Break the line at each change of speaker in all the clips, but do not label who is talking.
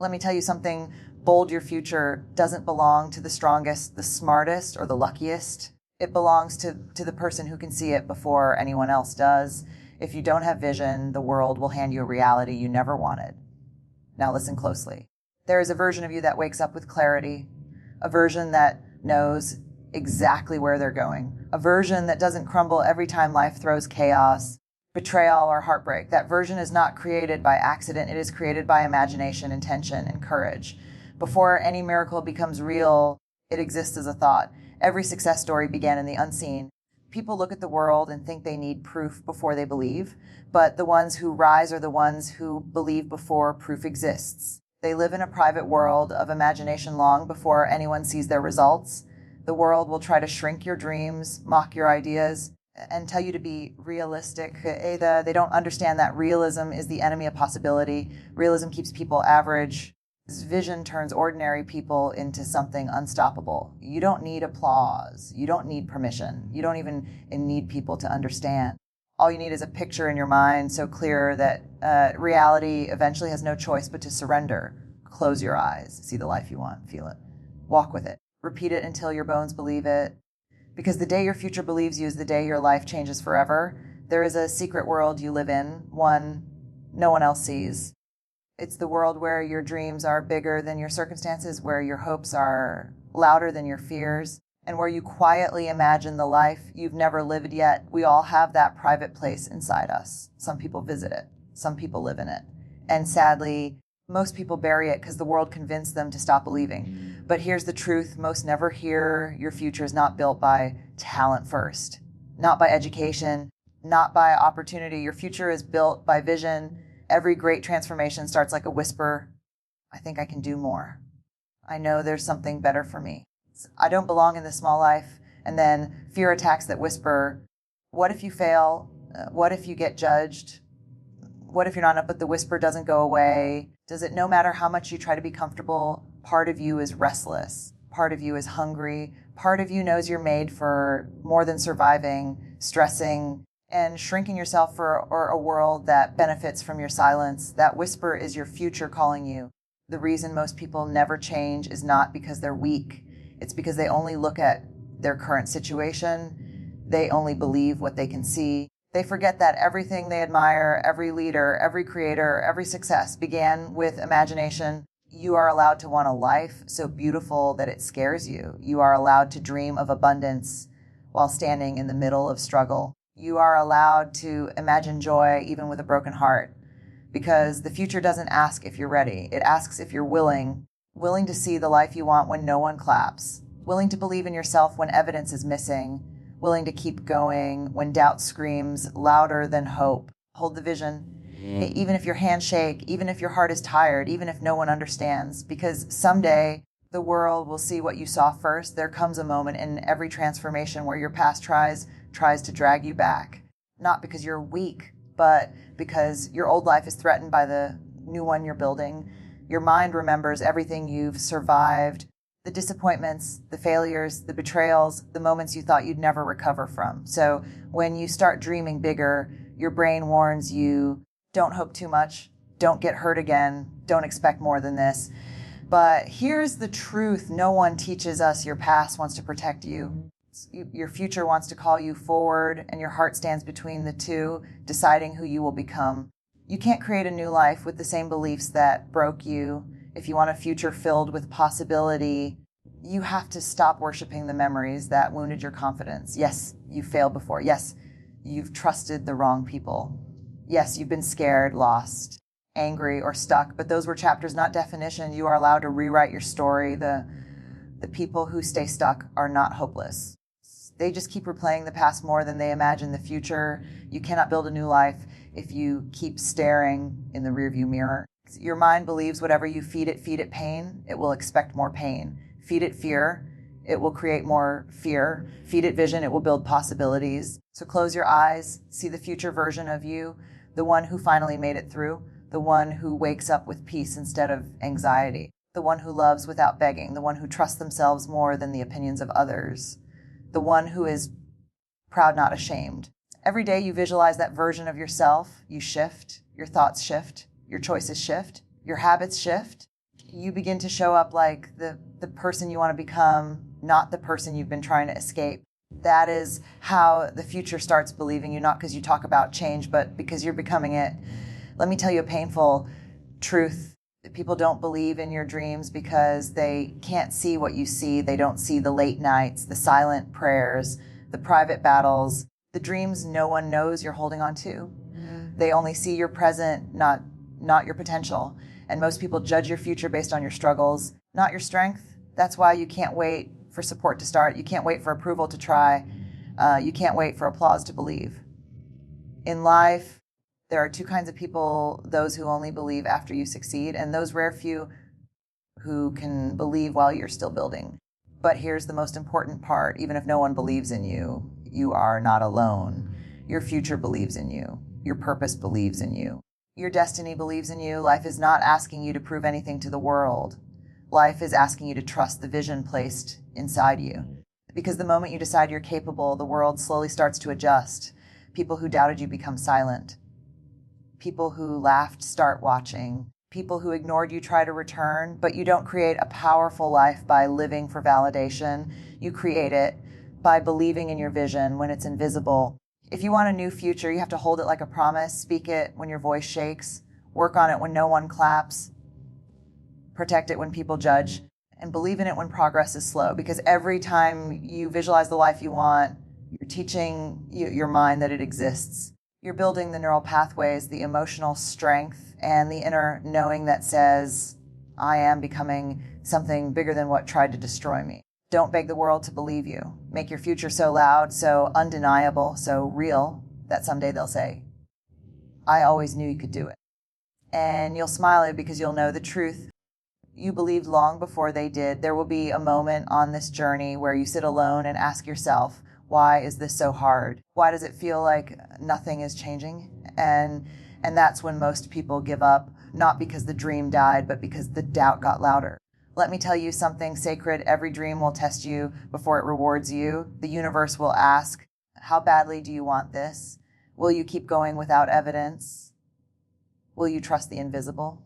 Let me tell you something bold. Your future doesn't belong to the strongest, the smartest, or the luckiest. It belongs to the person who can see it before anyone else does. If you don't have vision, the world will hand you a reality you never wanted. Now listen closely. There is a version of you that wakes up with clarity, a version that knows exactly where they're going, a version that doesn't crumble every time life throws chaos, betrayal, or heartbreak. That version is not created by accident. It is created by imagination, intention, and courage. Before any miracle becomes real, it exists as a thought. Every success story began in the unseen. People look at the world and think they need proof before they believe, but the ones who rise are the ones who believe before proof exists. They live in a private world of imagination long before anyone sees their results. The world will try to shrink your dreams, mock your ideas, and tell you to be realistic. They don't understand that realism is the enemy of possibility. Realism keeps people average. Vision turns ordinary people into something unstoppable. You don't need applause. You don't need permission. You don't even need people to understand. All you need is a picture in your mind so clear that reality eventually has no choice but to surrender. Close your eyes. See the life you want. Feel it. Walk with it. Repeat it until your bones believe it. Because the day your future believes you is the day your life changes forever. There is a secret world you live in, one no one else sees. It's the world where your dreams are bigger than your circumstances, where your hopes are louder than your fears, and where you quietly imagine the life you've never lived yet. We all have that private place inside us. Some people visit it. Some people live in it. And sadly, most people bury it because the world convinced them to stop believing. But here's the truth. Most never hear your future is not built by talent first, not by education, not by opportunity. Your future is built by vision. Every great transformation starts like a whisper. I think I can do more. I know there's something better for me. I don't belong in this small life. And then fear attacks that whisper, what if you fail? What if you get judged? What if you're not enough? But the whisper doesn't go away. Does it, no matter how much you try to be comfortable, part of you is restless. Part of you is hungry. Part of you knows you're made for more than surviving, stressing, and shrinking yourself for a world that benefits from your silence. That whisper is your future calling you. The reason most people never change is not because they're weak. It's because they only look at their current situation. They only believe what they can see. They forget that everything they admire, every leader, every creator, every success began with imagination. You are allowed to want a life so beautiful that it scares you. You are allowed to dream of abundance while standing in the middle of struggle. You are allowed to imagine joy even with a broken heart, because the future doesn't ask if you're ready. It asks if you're willing to see the life you want when no one claps, willing to believe in yourself when evidence is missing, willing to keep going when doubt screams louder than hope. Hold the vision, even if your hands shake, even if your heart is tired, even if no one understands, because someday the world will see what you saw first. There comes a moment in every transformation where your past tries to drag you back, not because you're weak, but because your old life is threatened by the new one you're building. Your mind remembers everything you've survived, the disappointments, the failures, the betrayals, the moments you thought you'd never recover from. So when you start dreaming bigger, your brain warns you, don't hope too much, don't get hurt again, don't expect more than this. But here's the truth. No one teaches us your past wants to protect you. Your future wants to call you forward, and your heart stands between the two, deciding who you will become. You can't create a new life with the same beliefs that broke you. If you want a future filled with possibility, you have to stop worshiping the memories that wounded your confidence. Yes, you failed before. Yes, you've trusted the wrong people. Yes, you've been scared, lost, angry, or stuck, but those were chapters, not definition. You are allowed to rewrite your story. The people who stay stuck are not hopeless. They just keep replaying the past more than they imagine the future. You cannot build a new life if you keep staring in the rearview mirror. Your mind believes whatever you feed it pain, it will expect more pain. Feed it fear, it will create more fear. Feed it vision, it will build possibilities. So close your eyes, see the future version of you, the one who finally made it through, the one who wakes up with peace instead of anxiety, the one who loves without begging, the one who trusts themselves more than the opinions of others, the one who is proud, not ashamed. Every day you visualize that version of yourself, you shift, your thoughts shift, your choices shift, your habits shift. You begin to show up like the person you want to become, not the person you've been trying to escape. That is how the future starts believing you, not because you talk about change, but because you're becoming it. Let me tell you a painful truth. People don't believe in your dreams because they can't see what you see. They don't see the late nights, the silent prayers, the private battles, the dreams no one knows you're holding on to. They only see your present, not your potential. And most people judge your future based on your struggles, not your strength. That's why you can't wait for support to start. You can't wait for approval to try. You can't wait for applause to believe. In life, there are two kinds of people: those who only believe after you succeed, and those rare few who can believe while you're still building. But here's the most important part. Even if no one believes in you, you are not alone. Your future believes in you. Your purpose believes in you. Your destiny believes in you. Life is not asking you to prove anything to the world. Life is asking you to trust the vision placed inside you. Because the moment you decide you're capable, the world slowly starts to adjust. People who doubted you become silent. People who laughed start watching. People who ignored you try to return, but you don't create a powerful life by living for validation. You create it by believing in your vision when it's invisible. If you want a new future, you have to hold it like a promise, speak it when your voice shakes, work on it when no one claps, protect it when people judge, and believe in it when progress is slow. Because every time you visualize the life you want, you're teaching your mind that it exists. You're building the neural pathways, the emotional strength, and the inner knowing that says, I am becoming something bigger than what tried to destroy me. Don't beg the world to believe you. Make your future so loud, so undeniable, so real, that someday they'll say, I always knew you could do it. And you'll smile at it because you'll know the truth. You believed long before they did. There will be a moment on this journey where you sit alone and ask yourself, why is this so hard? Why does it feel like nothing is changing? And that's when most people give up, not because the dream died, but because the doubt got louder. Let me tell you something sacred. Every dream will test you before it rewards you. The universe will ask, how badly do you want this? Will you keep going without evidence? Will you trust the invisible?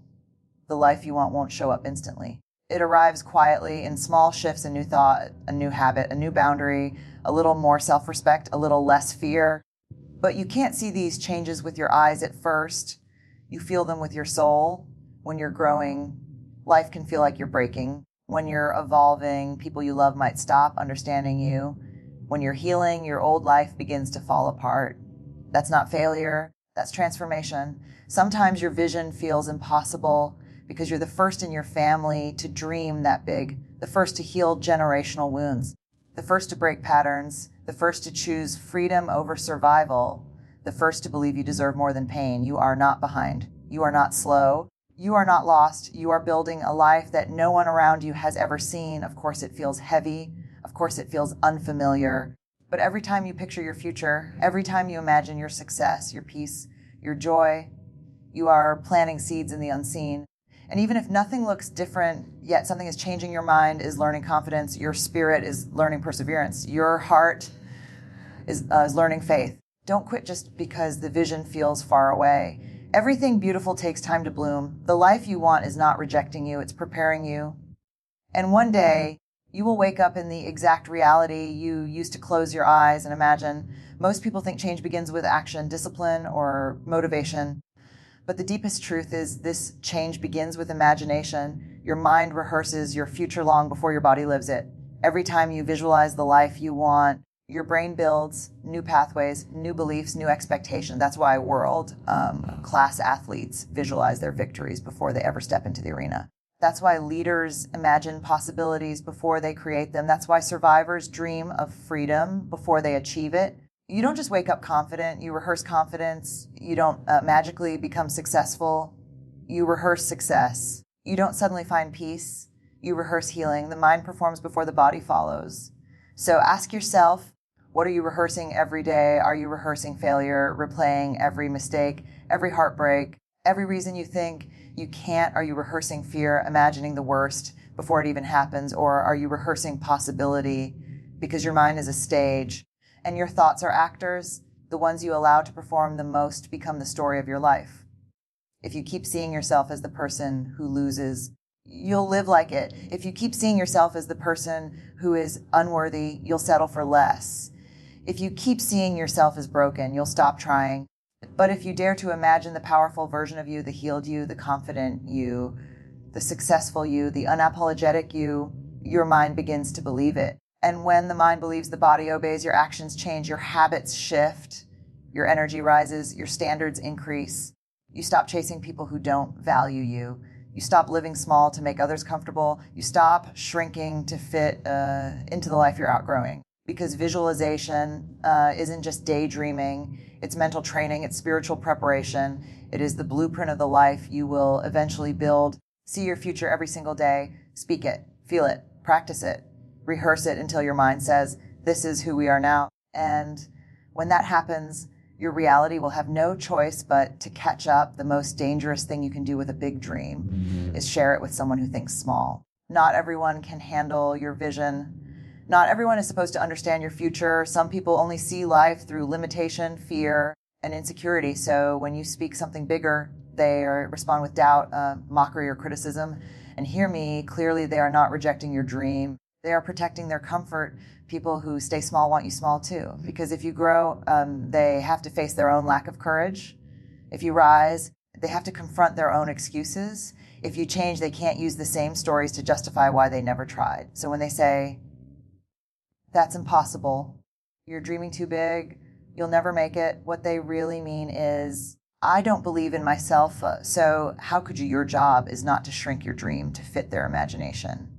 The life you want won't show up instantly. It arrives quietly in small shifts, a new thought, a new habit, a new boundary, a little more self-respect, a little less fear. But you can't see these changes with your eyes at first. You feel them with your soul. When you're growing, life can feel like you're breaking. When you're evolving, people you love might stop understanding you. When you're healing, your old life begins to fall apart. That's not failure. That's transformation. Sometimes your vision feels impossible because you're the first in your family to dream that big, the first to heal generational wounds, the first to break patterns, the first to choose freedom over survival, the first to believe you deserve more than pain. You are not behind. You are not slow. You are not lost. You are building a life that no one around you has ever seen. Of course, it feels heavy. Of course, it feels unfamiliar. But every time you picture your future, every time you imagine your success, your peace, your joy, you are planting seeds in the unseen. And even if nothing looks different, yet something is changing. Your mind is learning confidence. Your spirit is learning perseverance. Your heart is learning faith. Don't quit just because the vision feels far away. Everything beautiful takes time to bloom. The life you want is not rejecting you. It's preparing you. And one day, you will wake up in the exact reality you used to close your eyes and imagine. Most people think change begins with action, discipline, or motivation. But the deepest truth is this change begins with imagination. Your mind rehearses your future long before your body lives it. Every time you visualize the life you want, your brain builds new pathways, new beliefs, new expectations. That's why world-class athletes visualize their victories before they ever step into the arena. That's why leaders imagine possibilities before they create them. That's why survivors dream of freedom before they achieve it. You don't just wake up confident. You rehearse confidence. You don't magically become successful. You rehearse success. You don't suddenly find peace. You rehearse healing. The mind performs before the body follows. So ask yourself, what are you rehearsing every day? Are you rehearsing failure, replaying every mistake, every heartbreak, every reason you think you can't? Are you rehearsing fear, imagining the worst before it even happens? Or are you rehearsing possibility because your mind is a stage and your thoughts are actors? The ones you allow to perform the most become the story of your life. If you keep seeing yourself as the person who loses, you'll live like it. If you keep seeing yourself as the person who is unworthy, you'll settle for less. If you keep seeing yourself as broken, you'll stop trying. But if you dare to imagine the powerful version of you, the healed you, the confident you, the successful you, the unapologetic you, your mind begins to believe it. And when the mind believes, the body obeys, your actions change, your habits shift, your energy rises, your standards increase. You stop chasing people who don't value you. You stop living small to make others comfortable. You stop shrinking to fit into the life you're outgrowing. Because visualization isn't just daydreaming, it's mental training, it's spiritual preparation. It is the blueprint of the life you will eventually build. See your future every single day. Speak it, feel it, practice it, rehearse it until your mind says, this is who we are now. And when that happens, your reality will have no choice but to catch up. The most dangerous thing you can do with a big dream is share it with someone who thinks small. Not everyone can handle your vision. Not everyone is supposed to understand your future. Some people only see life through limitation, fear, and insecurity. So when you speak something bigger, they respond with doubt, mockery, or criticism. And hear me, clearly they are not rejecting your dream. They are protecting their comfort. People who stay small want you small too. Because if you grow, they have to face their own lack of courage. If you rise, they have to confront their own excuses. If you change, they can't use the same stories to justify why they never tried. So when they say, that's impossible, you're dreaming too big, you'll never make it, what they really mean is, I don't believe in myself, so how could you? Your job is not to shrink your dream to fit their imagination.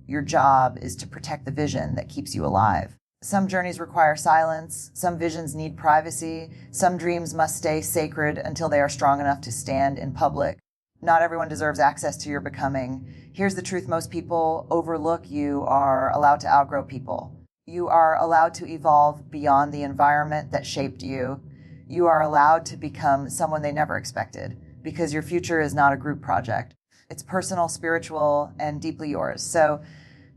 Your job is to protect the vision that keeps you alive. Some journeys require silence. Some visions need privacy. Some dreams must stay sacred until they are strong enough to stand in public. Not everyone deserves access to your becoming. Here's the truth most people overlook. You are allowed to outgrow people. You are allowed to evolve beyond the environment that shaped you. You are allowed to become someone they never expected, because your future is not a group project. It's personal, spiritual, and deeply yours. So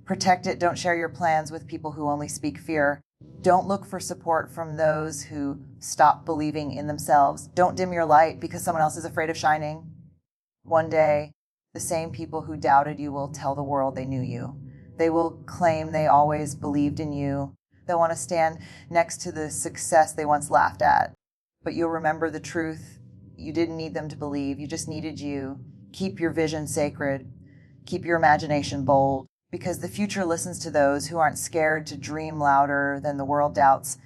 protect it. Don't share your plans with people who only speak fear. Don't look for support from those who stop believing in themselves. Don't dim your light because someone else is afraid of shining. One day, the same people who doubted you will tell the world they knew you. They will claim they always believed in you. They'll want to stand next to the success they once laughed at. But you'll remember the truth. You didn't need them to believe. You just needed you. Keep your vision sacred. Keep your imagination bold. Because the future listens to those who aren't scared to dream louder than the world doubts.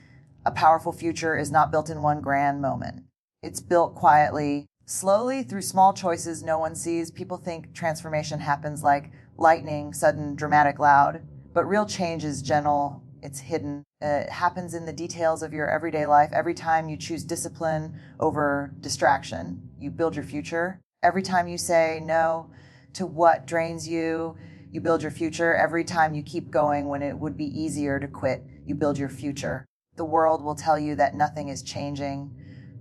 A powerful future is not built in one grand moment. It's built quietly, slowly, through small choices no one sees. People think transformation happens like lightning, sudden, dramatic, loud. But real change is gentle. It's hidden. It happens in the details of your everyday life. Every time you choose discipline over distraction, you build your future. Every time you say no to what drains you, you build your future. Every time you keep going when it would be easier to quit, you build your future. The world will tell you that nothing is changing,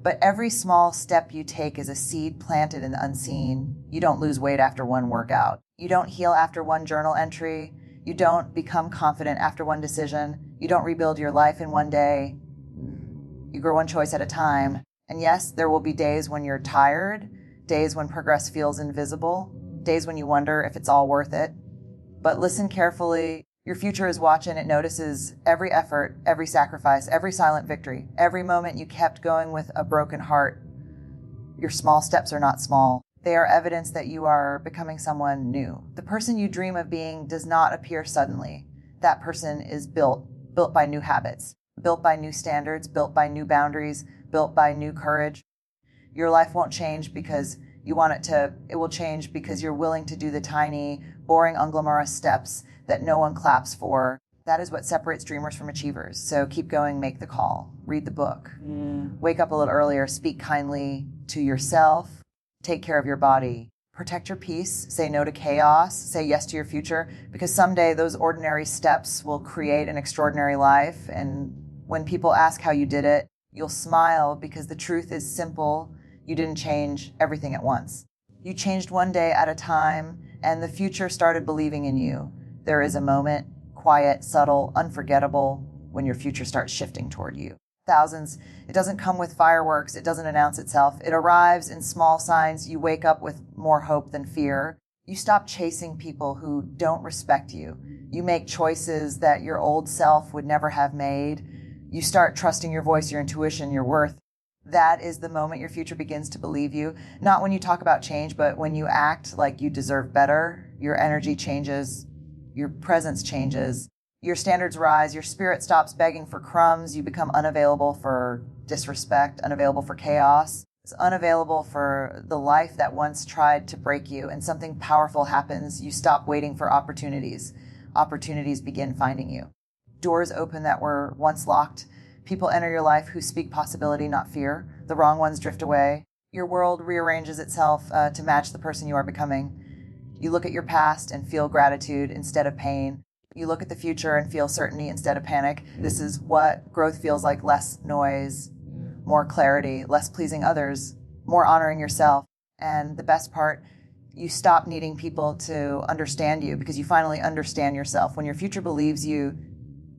but every small step you take is a seed planted in the unseen. You don't lose weight after one workout. You don't heal after one journal entry. You don't become confident after one decision. You don't rebuild your life in one day. You grow one choice at a time. And yes, there will be days when you're tired, days when progress feels invisible, days when you wonder if it's all worth it. But listen carefully. Your future is watching. It notices every effort, every sacrifice, every silent victory, every moment you kept going with a broken heart. Your small steps are not small. They are evidence that you are becoming someone new. The person you dream of being does not appear suddenly. That person is built by new habits, built by new standards, built by new boundaries, built by new courage. Your life won't change because you want it to. It will change because you're willing to do the tiny, boring, unglamorous steps that no one claps for. That is what separates dreamers from achievers. So keep going, make the call, read the book, wake up a little earlier, speak kindly to yourself, take care of your body, protect your peace, say no to chaos, say yes to your future, because someday those ordinary steps will create an extraordinary life. And when people ask how you did it, you'll smile because the truth is simple. You didn't change everything at once. You changed one day at a time, and the future started believing in you. There is a moment, quiet, subtle, unforgettable, when your future starts shifting toward you. Thousands. It doesn't come with fireworks. It doesn't announce itself. It arrives in small signs. You wake up with more hope than fear. You stop chasing people who don't respect you. You make choices that your old self would never have made. You start trusting your voice, your intuition, your worth. That is the moment your future begins to believe you. Not when you talk about change, but when you act like you deserve better. Your energy changes. Your presence changes. Your standards rise. Your spirit stops begging for crumbs. You become unavailable for disrespect, unavailable for chaos. It's unavailable for the life that once tried to break you, and something powerful happens. You stop waiting for opportunities. Opportunities begin finding you. Doors open that were once locked. People enter your life who speak possibility, not fear. The wrong ones drift away. Your world rearranges itself to match the person you are becoming. You look at your past and feel gratitude instead of pain. You look at the future and feel certainty instead of panic. This is what growth feels like: less noise, more clarity, less pleasing others, more honoring yourself. And the best part, you stop needing people to understand you because you finally understand yourself. When your future believes you,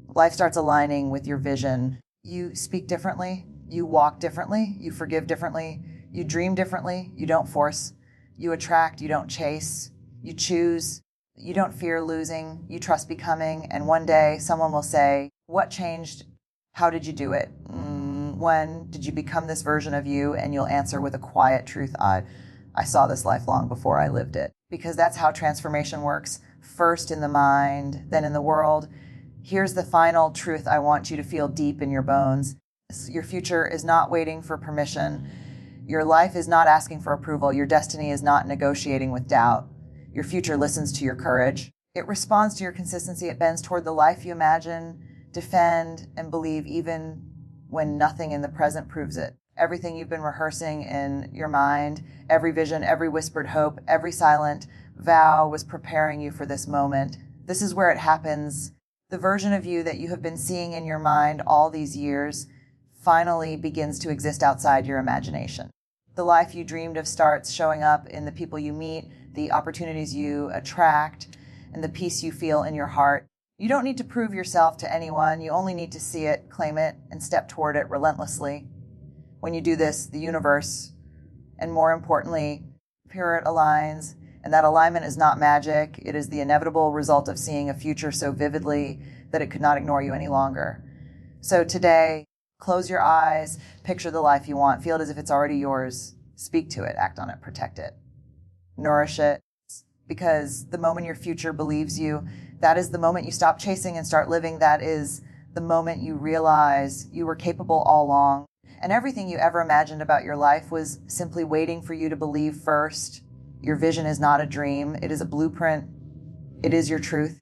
life starts aligning with your vision. You speak differently, you walk differently, you forgive differently, you dream differently, you don't force, you attract, you don't chase, you choose, you don't fear losing, you trust becoming. And one day someone will say, "What changed? How did you do it? When did you become this version of you?" And you'll answer with a quiet truth: I saw this life long before I lived it. Because that's how transformation works. First in the mind, then in the world. Here's the final truth I want you to feel deep in your bones. Your future is not waiting for permission. Your life is not asking for approval. Your destiny is not negotiating with doubt. Your future listens to your courage. It responds to your consistency. It bends toward the life you imagine, defend, and believe, even when nothing in the present proves it. Everything you've been rehearsing in your mind, every vision, every whispered hope, every silent vow was preparing you for this moment. This is where it happens. The version of you that you have been seeing in your mind all these years finally begins to exist outside your imagination. The life you dreamed of starts showing up in the people you meet, the opportunities you attract, and the peace you feel in your heart. You don't need to prove yourself to anyone. You only need to see it, claim it, and step toward it relentlessly. When you do this, the universe, and more importantly, Spirit aligns. And that alignment is not magic. It is the inevitable result of seeing a future so vividly that it could not ignore you any longer. So today, close your eyes, picture the life you want, feel it as if it's already yours. Speak to it, act on it, protect it, nourish it. Because the moment your future believes you, that is the moment you stop chasing and start living. That is the moment you realize you were capable all along. And everything you ever imagined about your life was simply waiting for you to believe first. Your vision is not a dream. It is a blueprint. It is your truth.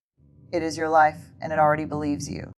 It is your life, and it already believes you.